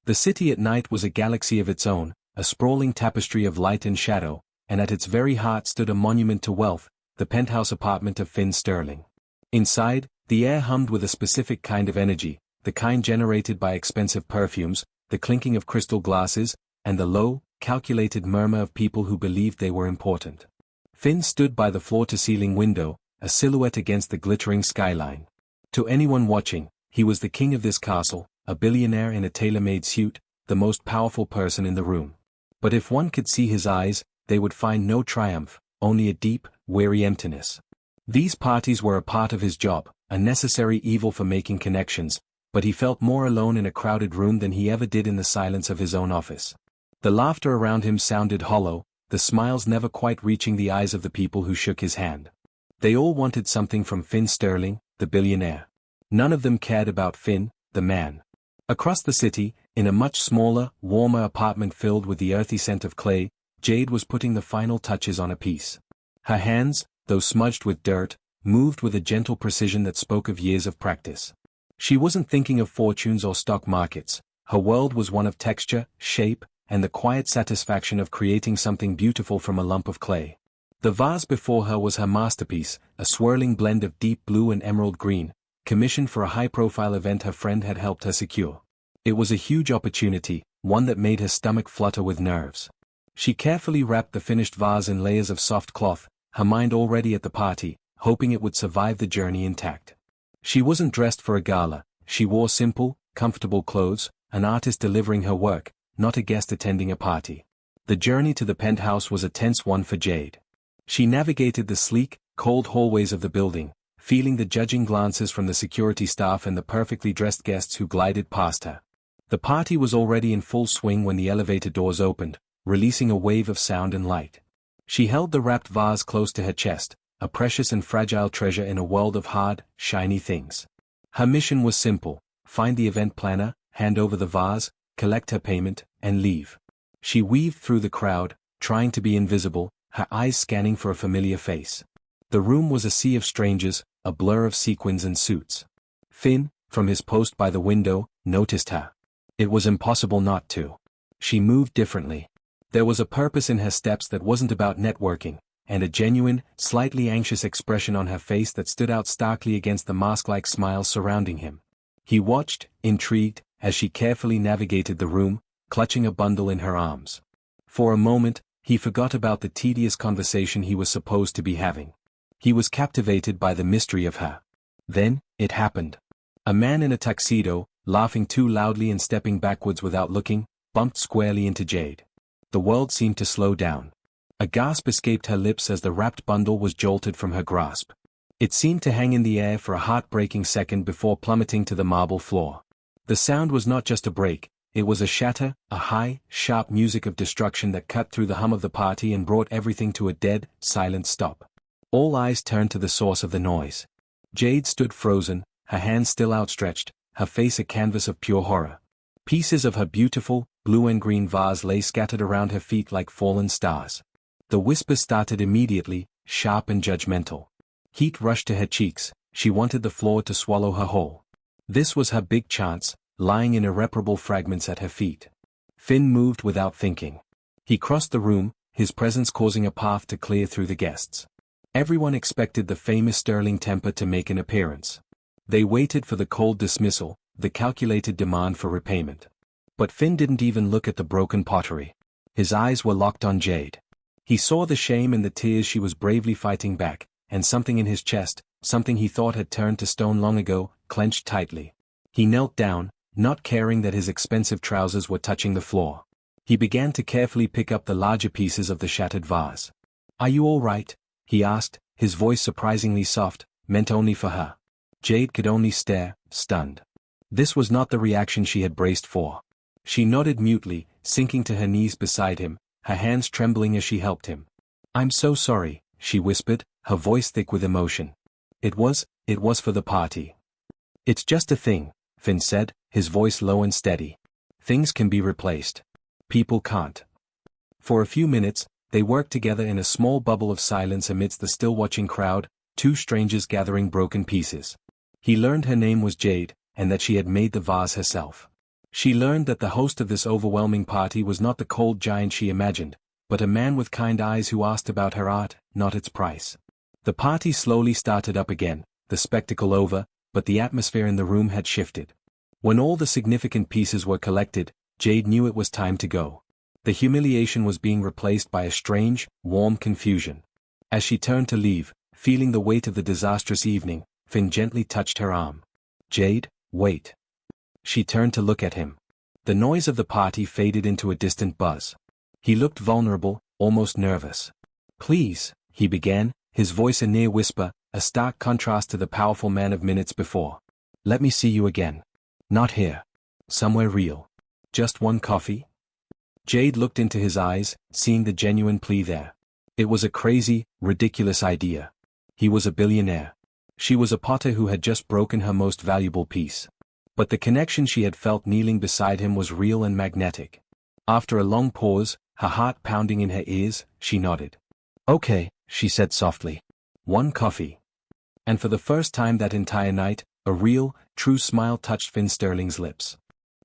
The city at night was a galaxy of its own, a sprawling tapestry of light and shadow, and at its very heart stood a monument to wealth, the penthouse apartment of Finn Sterling. Inside, the air hummed with a specific kind of energy, the kind generated by expensive perfumes, the clinking of crystal glasses, and the low, calculated murmur of people who believed they were important. Finn stood by the floor-to-ceiling window, a silhouette against the glittering skyline. To anyone watching, he was the king of this castle, a billionaire in a tailor-made suit, the most powerful person in the room. But if one could see his eyes, they would find no triumph, only a deep, weary emptiness. These parties were a part of his job, a necessary evil for making connections, but he felt more alone in a crowded room than he ever did in the silence of his own office. The laughter around him sounded hollow, the smiles never quite reaching the eyes of the people who shook his hand. They all wanted something from Finn Sterling, the billionaire. None of them cared about Finn, the man. Across the city, in a much smaller, warmer apartment filled with the earthy scent of clay, Jade was putting the final touches on a piece. Her hands, though smudged with dirt, moved with a gentle precision that spoke of years of practice. She wasn't thinking of fortunes or stock markets. Her world was one of texture, shape, and the quiet satisfaction of creating something beautiful from a lump of clay. The vase before her was her masterpiece, a swirling blend of deep blue and emerald green, commissioned for a high-profile event her friend had helped her secure. It was a huge opportunity, one that made her stomach flutter with nerves. She carefully wrapped the finished vase in layers of soft cloth, her mind already at the party, hoping it would survive the journey intact. She wasn't dressed for a gala, she wore simple, comfortable clothes, an artist delivering her work, not a guest attending a party. The journey to the penthouse was a tense one for Jade. She navigated the sleek, cold hallways of the building, feeling the judging glances from the security staff and the perfectly dressed guests who glided past her. The party was already in full swing when the elevator doors opened, releasing a wave of sound and light. She held the wrapped vase close to her chest, a precious and fragile treasure in a world of hard, shiny things. Her mission was simple: find the event planner, hand over the vase, collect her payment, and leave. She weaved through the crowd, trying to be invisible, her eyes scanning for a familiar face. The room was a sea of strangers, a blur of sequins and suits. Finn, from his post by the window, noticed her. It was impossible not to. She moved differently. There was a purpose in her steps that wasn't about networking, and a genuine, slightly anxious expression on her face that stood out starkly against the mask-like smile surrounding him. He watched, intrigued, as she carefully navigated the room, clutching a bundle in her arms. For a moment, he forgot about the tedious conversation he was supposed to be having. He was captivated by the mystery of her. Then, it happened. A man in a tuxedo, laughing too loudly and stepping backwards without looking, bumped squarely into Jade. The world seemed to slow down. A gasp escaped her lips as the wrapped bundle was jolted from her grasp. It seemed to hang in the air for a heartbreaking second before plummeting to the marble floor. The sound was not just a break, it was a shatter, a high, sharp music of destruction that cut through the hum of the party and brought everything to a dead, silent stop. All eyes turned to the source of the noise. Jade stood frozen, her hands still outstretched, her face a canvas of pure horror. Pieces of her beautiful, blue and green vase lay scattered around her feet like fallen stars. The whispers started immediately, sharp and judgmental. Heat rushed to her cheeks, she wanted the floor to swallow her whole. This was her big chance, lying in irreparable fragments at her feet. Finn moved without thinking. He crossed the room, his presence causing a path to clear through the guests. Everyone expected the famous Sterling temper to make an appearance. They waited for the cold dismissal, the calculated demand for repayment. But Finn didn't even look at the broken pottery. His eyes were locked on Jade. He saw the shame and the tears she was bravely fighting back, and something in his chest, something he thought had turned to stone long ago, clenched tightly. He knelt down, not caring that his expensive trousers were touching the floor. He began to carefully pick up the larger pieces of the shattered vase. "Are you all right?" he asked, his voice surprisingly soft, meant only for her. Jade could only stare, stunned. This was not the reaction she had braced for. She nodded mutely, sinking to her knees beside him, her hands trembling as she helped him. "I'm so sorry," she whispered, her voice thick with emotion. It was for the party." "It's just a thing," Finn said, his voice low and steady. "Things can be replaced. People can't." For a few minutes, they worked together in a small bubble of silence amidst the still-watching crowd, two strangers gathering broken pieces. He learned her name was Jade, and that she had made the vase herself. She learned that the host of this overwhelming party was not the cold giant she imagined, but a man with kind eyes who asked about her art, not its price. The party slowly started up again, the spectacle over, but the atmosphere in the room had shifted. When all the significant pieces were collected, Jade knew it was time to go. The humiliation was being replaced by a strange, warm confusion. As she turned to leave, feeling the weight of the disastrous evening, Finn gently touched her arm. "Jade, wait." She turned to look at him. The noise of the party faded into a distant buzz. He looked vulnerable, almost nervous. "Please," he began, his voice a near whisper, a stark contrast to the powerful man of minutes before. "Let me see you again. Not here. Somewhere real. Just one coffee?" Jade looked into his eyes, seeing the genuine plea there. It was a crazy, ridiculous idea. He was a billionaire. She was a potter who had just broken her most valuable piece. But the connection she had felt kneeling beside him was real and magnetic. After a long pause, her heart pounding in her ears, she nodded. "Okay," she said softly. "One coffee." And for the first time that entire night, a real, true smile touched Finn Sterling's lips.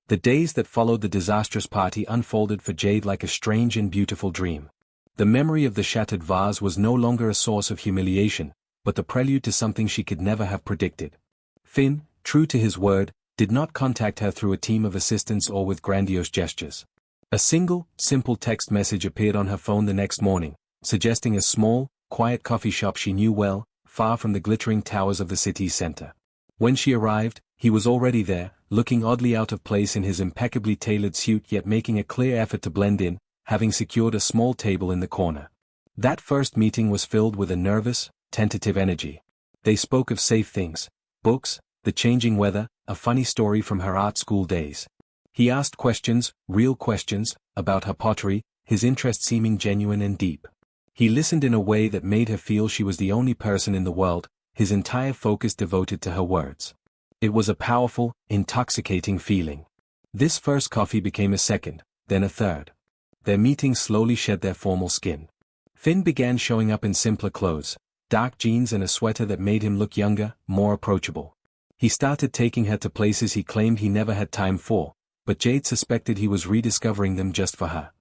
The days that followed the disastrous party unfolded for Jade like a strange and beautiful dream. The memory of the shattered vase was no longer a source of humiliation, but the prelude to something she could never have predicted. Finn, true to his word, did not contact her through a team of assistants or with grandiose gestures. A single, simple text message appeared on her phone the next morning, suggesting a small, quiet coffee shop she knew well, far from the glittering towers of the city's center. When she arrived, he was already there, looking oddly out of place in his impeccably tailored suit yet making a clear effort to blend in, having secured a small table in the corner. That first meeting was filled with a nervous, tentative energy. They spoke of safe things, books, the changing weather, a funny story from her art school days. He asked questions, real questions, about her pottery, his interest seeming genuine and deep. He listened in a way that made her feel she was the only person in the world, his entire focus devoted to her words. It was a powerful, intoxicating feeling. This first coffee became a second, then a third. Their meetings slowly shed their formal skin. Finn began showing up in simpler clothes, dark jeans and a sweater that made him look younger, more approachable. He started taking her to places he claimed he never had time for, but Jade suspected he was rediscovering them just for her.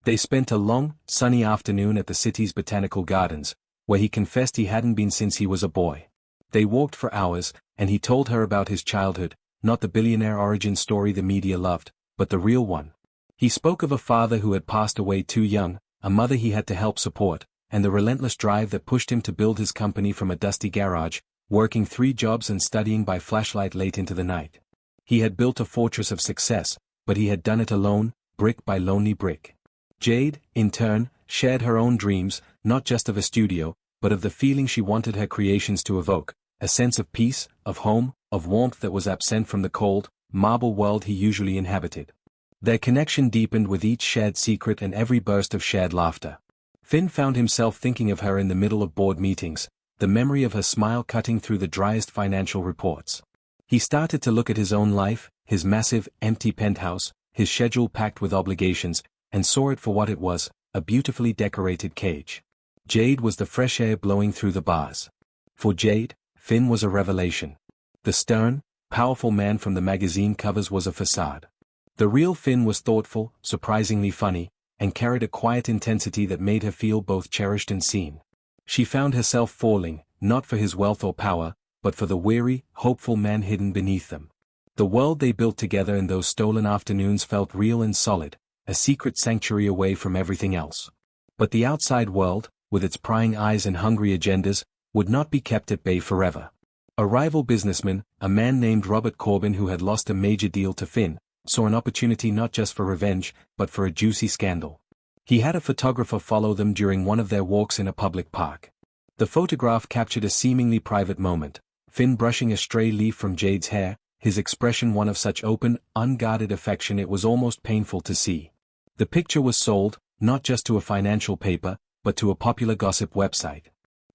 They spent a long, sunny afternoon at the city's botanical gardens, where he confessed he hadn't been since he was a boy. They walked for hours, and he told her about his childhood, not the billionaire origin story the media loved, but the real one. He spoke of a father who had passed away too young, a mother he had to help support, and the relentless drive that pushed him to build his company from a dusty garage, working 3 jobs and studying by flashlight late into the night. He had built a fortress of success, but he had done it alone, brick by lonely brick. Jade, in turn, shared her own dreams, not just of a studio, but of the feeling she wanted her creations to evoke, a sense of peace, of home, of warmth that was absent from the cold, marble world he usually inhabited. Their connection deepened with each shared secret and every burst of shared laughter. Finn found himself thinking of her in the middle of board meetings, the memory of her smile cutting through the driest financial reports. He started to look at his own life, his massive, empty penthouse, his schedule packed with obligations, and saw it for what it was, a beautifully decorated cage. Jade was the fresh air blowing through the bars. For Jade, Finn was a revelation. The stern, powerful man from the magazine covers was a facade. The real Finn was thoughtful, surprisingly funny, and carried a quiet intensity that made her feel both cherished and seen. She found herself falling, not for his wealth or power, but for the weary, hopeful man hidden beneath them. The world they built together in those stolen afternoons felt real and solid, a secret sanctuary away from everything else. But the outside world, with its prying eyes and hungry agendas, would not be kept at bay forever. A rival businessman, a man named Robert Corbin who had lost a major deal to Finn, saw an opportunity not just for revenge, but for a juicy scandal. He had a photographer follow them during one of their walks in a public park. The photograph captured a seemingly private moment, Finn brushing a stray leaf from Jade's hair, his expression one of such open, unguarded affection it was almost painful to see. The picture was sold, not just to a financial paper, but to a popular gossip website.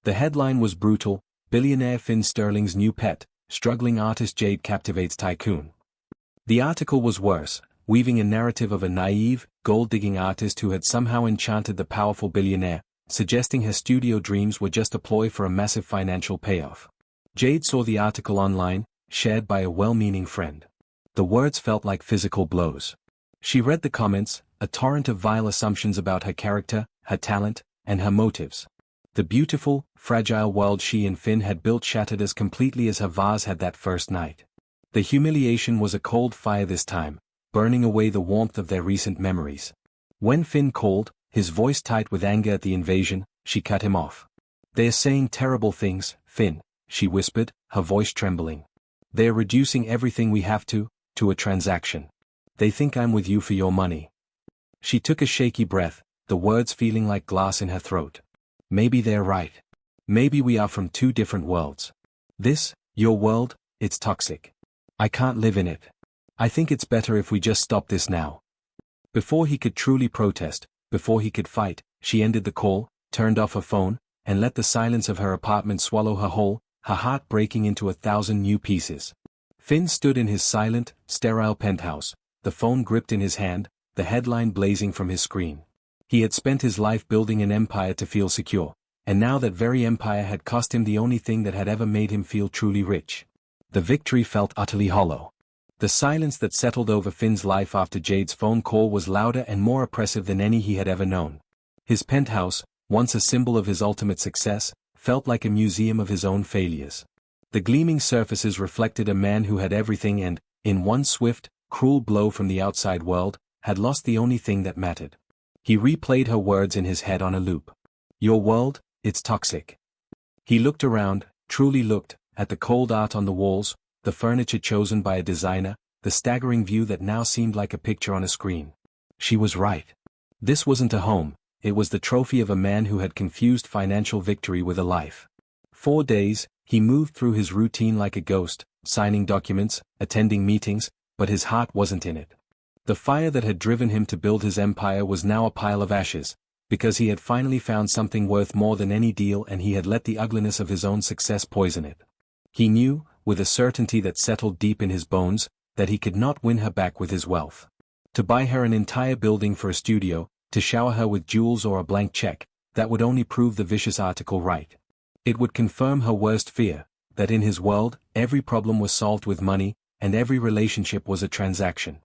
The headline was brutal: "Billionaire Finn Sterling's new pet, struggling artist Jade captivates tycoon." The article was worse, weaving a narrative of a naive, gold-digging artist who had somehow enchanted the powerful billionaire, suggesting her studio dreams were just a ploy for a massive financial payoff. Jade saw the article online, shared by a well-meaning friend. The words felt like physical blows. She read the comments, a torrent of vile assumptions about her character, her talent, and her motives. The beautiful, fragile world she and Finn had built shattered as completely as her vase had that first night. The humiliation was a cold fire this time, burning away the warmth of their recent memories. When Finn called, his voice tight with anger at the invasion, she cut him off. "They're saying terrible things, Finn," she whispered, her voice trembling. "They're reducing everything we have to a transaction. They think I'm with you for your money." She took a shaky breath, the words feeling like glass in her throat. "Maybe they're right. Maybe we are from two different worlds. This, your world, it's toxic. I can't live in it. I think it's better if we just stop this now." Before he could truly protest, before he could fight, she ended the call, turned off her phone, and let the silence of her apartment swallow her whole, her heart breaking into 1,000 new pieces. Finn stood in his silent, sterile penthouse, the phone gripped in his hand, the headline blazing from his screen. He had spent his life building an empire to feel secure, and now that very empire had cost him the only thing that had ever made him feel truly rich. The victory felt utterly hollow. The silence that settled over Finn's life after Jade's phone call was louder and more oppressive than any he had ever known. His penthouse, once a symbol of his ultimate success, felt like a museum of his own failures. The gleaming surfaces reflected a man who had everything and, in one swift, cruel blow from the outside world, had lost the only thing that mattered. He replayed her words in his head on a loop. "Your world, it's toxic." He looked around, truly looked, at the cold art on the walls, the furniture chosen by a designer, the staggering view that now seemed like a picture on a screen. She was right. This wasn't a home, it was the trophy of a man who had confused financial victory with a life. 4 days, he moved through his routine like a ghost, signing documents, attending meetings, but his heart wasn't in it. The fire that had driven him to build his empire was now a pile of ashes, because he had finally found something worth more than any deal and he had let the ugliness of his own success poison it. He knew, with a certainty that settled deep in his bones, that he could not win her back with his wealth. To buy her an entire building for a studio, to shower her with jewels or a blank check, that would only prove the vicious article right. It would confirm her worst fear, that in his world, every problem was solved with money, and every relationship was a transaction.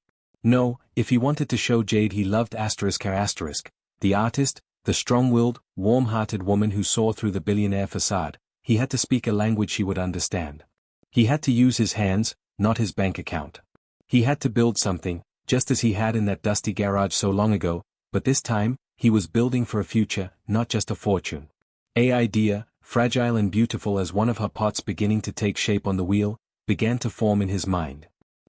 No, if he wanted to show Jade he loved ***, the artist, the strong-willed, warm-hearted woman who saw through the billionaire facade, he had to speak a language she would understand. He had to use his hands, not his bank account. He had to build something, just as he had in that dusty garage so long ago, but this time, he was building for a future, not just a fortune. An idea, fragile and beautiful as one of her pots beginning to take shape on the wheel, began to form in his mind.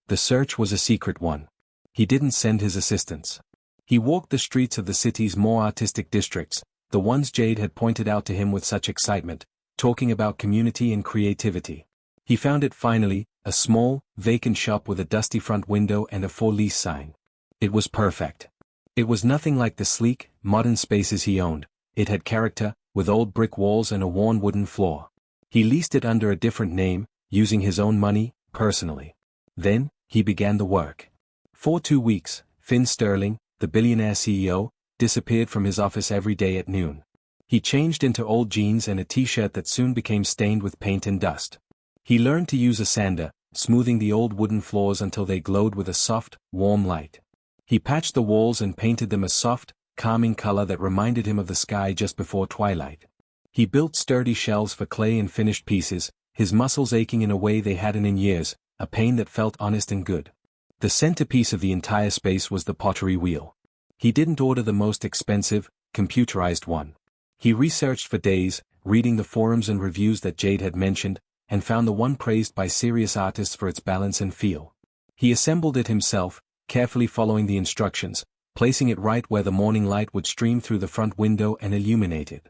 The search was a secret one. He didn't send his assistants. He walked the streets of the city's more artistic districts, the ones Jade had pointed out to him with such excitement, talking about community and creativity. He found it finally, a small, vacant shop with a dusty front window and a for lease sign. It was perfect. It was nothing like the sleek, modern spaces he owned. It had character, with old brick walls and a worn wooden floor. He leased it under a different name, using his own money, personally. Then, he began the work. For 2 weeks, Finn Sterling, the billionaire CEO, disappeared from his office every day at noon. He changed into old jeans and a t-shirt that soon became stained with paint and dust. He learned to use a sander, smoothing the old wooden floors until they glowed with a soft, warm light. He patched the walls and painted them a soft, calming color that reminded him of the sky just before twilight. He built sturdy shelves for clay and finished pieces, his muscles aching in a way they hadn't in years, a pain that felt honest and good. The centerpiece of the entire space was the pottery wheel. He didn't order the most expensive, computerized one. He researched for days, reading the forums and reviews that Jade had mentioned, and found the one praised by serious artists for its balance and feel. He assembled it himself, carefully following the instructions, placing it right where the morning light would stream through the front window and illuminate it.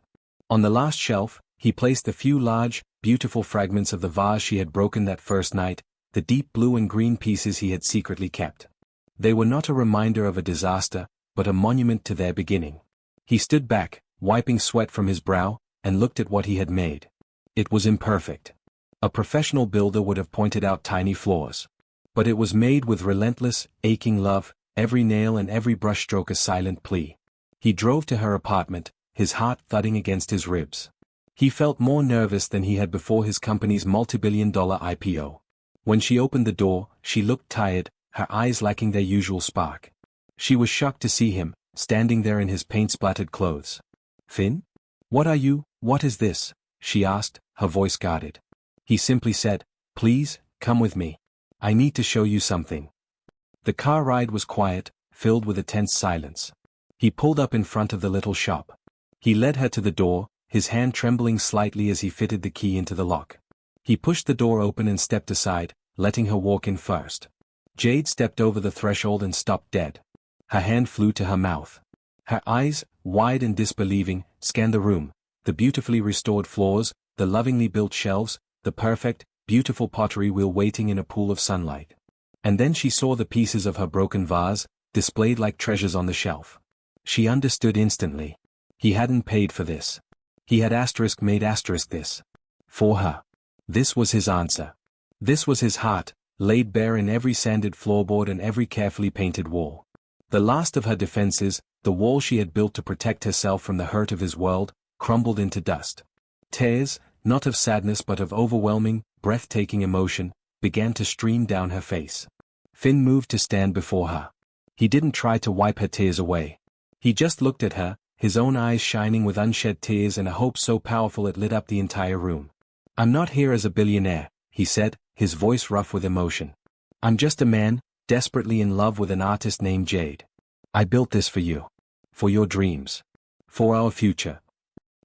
On the last shelf, he placed a few large, beautiful fragments of the vase she had broken that first night, the deep blue and green pieces he had secretly kept. They were not a reminder of a disaster, but a monument to their beginning. He stood back, wiping sweat from his brow, and looked at what he had made. It was imperfect. A professional builder would have pointed out tiny flaws. But it was made with relentless, aching love, every nail and every brushstroke a silent plea. He drove to her apartment, his heart thudding against his ribs. He felt more nervous than he had before his company's multi-billion-dollar IPO. When she opened the door, she looked tired, her eyes lacking their usual spark. She was shocked to see him, standing there in his paint-splattered clothes. "Finn? What are you, what is this?" she asked, her voice guarded. He simply said, "Please, come with me. I need to show you something." The car ride was quiet, filled with a tense silence. He pulled up in front of the little shop. He led her to the door, his hand trembling slightly as he fitted the key into the lock. He pushed the door open and stepped aside, letting her walk in first. Jade stepped over the threshold and stopped dead. Her hand flew to her mouth. Her eyes, wide and disbelieving, scanned the room, the beautifully restored floors, the lovingly built shelves, the perfect, beautiful pottery wheel waiting in a pool of sunlight. And then she saw the pieces of her broken vase, displayed like treasures on the shelf. She understood instantly. He hadn't paid for this. He had made this. For her. This was his answer. This was his heart, laid bare in every sanded floorboard and every carefully painted wall. The last of her defenses, the wall she had built to protect herself from the hurt of his world, crumbled into dust. Tears, not of sadness but of overwhelming, breathtaking emotion, began to stream down her face. Finn moved to stand before her. He didn't try to wipe her tears away. He just looked at her, his own eyes shining with unshed tears and a hope so powerful it lit up the entire room. "I'm not here as a billionaire," he said, his voice rough with emotion. "I'm just a man, desperately in love with an artist named Jade. I built this for you. For your dreams. For our future."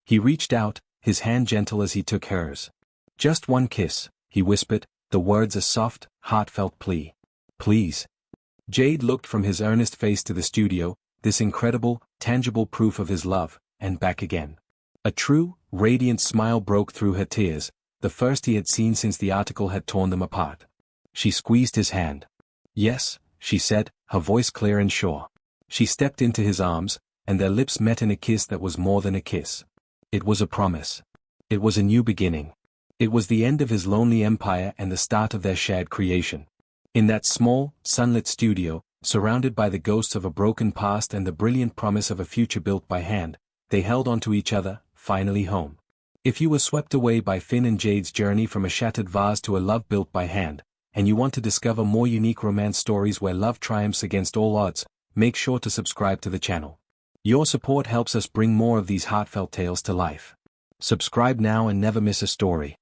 He reached out, his hand gentle as he took hers. "Just one kiss," he whispered, the words a soft, heartfelt plea. "Please." Jade looked from his earnest face to the studio, this incredible, tangible proof of his love, and back again. A true, radiant smile broke through her tears, the first he had seen since the article had torn them apart. She squeezed his hand. "Yes," she said, her voice clear and sure. She stepped into his arms, and their lips met in a kiss that was more than a kiss. It was a promise. It was a new beginning. It was the end of his lonely empire and the start of their shared creation. In that small, sunlit studio, surrounded by the ghosts of a broken past and the brilliant promise of a future built by hand, they held onto each other, finally home. If you were swept away by Finn and Jade's journey from a shattered vase to a love built by hand, and you want to discover more unique romance stories where love triumphs against all odds, make sure to subscribe to the channel. Your support helps us bring more of these heartfelt tales to life. Subscribe now and never miss a story.